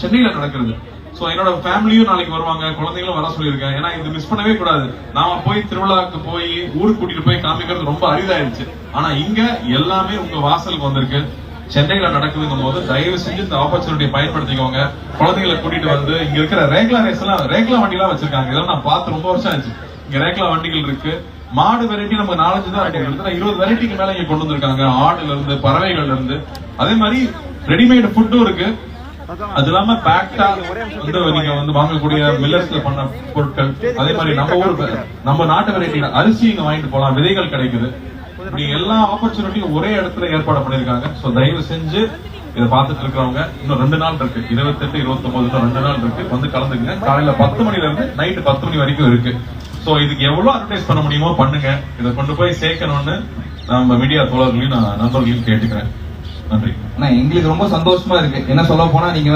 சென்னையில நடக்கிறது. சோ என்னோட ஃபேமிலியும் நாளைக்கு வருவாங்க, குழந்தைகளும் வர சொல்லியிருக்கேன். ஏன்னா இது மிஸ் பண்ணவே கூடாது. நாம போய் திருவிழாக்கு போய் ஊருக்கு கூட்டிட்டு போய் காமிக்கிறது ரொம்ப அரிதாயிருச்சு. ஆனா இங்க எல்லாமே உங்க வாசலுக்கு வந்திருக்கு. சென்னையில நடக்குதுங்கும் போது தயவு செஞ்சு இந்த ஆப்பர்ச்சுனிட்டியை பயன்படுத்திக்கோங்க. குழந்தைகளை கூட்டிட்டு வந்து இங்க இருக்கிற ரேக்லா ரேஸ் எல்லாம் ரேக்லா வண்டி எல்லாம் வச்சிருக்காங்க. இதெல்லாம் நான் பார்த்து ரொம்ப வருஷம் ஆச்சு. இங்க ரேக்லா வண்டிகள் இருக்கு. மாடு வெரைட்டி நம்ம 4-5 தான் இருக்கு. 20 வெரைட்டிக்கு மேல இங்க கொண்டு வந்திருக்காங்க. ஆடுல இருந்து பறவைகள்ல இருந்து. அதே மாதிரி ரெடிமேட் ஃபுட்டும் இருக்கு. அது இல்லாம பேக்டா வந்து நீங்க வந்து வாங்கக்கூடிய மில்லர்ஸ்ல பண்ண பொருட்கள். அதே மாதிரி நம்ம நாட்டு வெரைட்டி அரிசி இங்க வாங்கிட்டு போலாம். விதைகள் கிடைக்குது. இப்படி எல்லா ஆப்பர்ச்சுனிட்டியும் ஒரே இடத்துல ஏற்பாடு பண்ணிருக்காங்க. சோ தயவு செஞ்சு இதை பார்த்துட்டு இருக்கிறவங்க இன்னும் 2 நாள் இருக்கு. 28, 29 2 நாள் இருக்கு. வந்து கலந்துக்குங்க. காலையில 10 மணில இருந்து நைட்டு 10 மணி வரைக்கும் இருக்கு. சோ இதுக்கு எவ்வளவு அட்வர்டைஸ் பண்ண முடியுமோ பண்ணுங்க. இதை கொண்டு போய் சேர்க்கணும்னு நம்ம மீடியா தோழர்களையும் நான் நண்பர்களையும் கேட்டுக்கிறேன். நன்றி. எங்களுக்கு ரொம்ப சந்தோஷமா இருக்கு. என்ன சொல்ல போனா நீங்க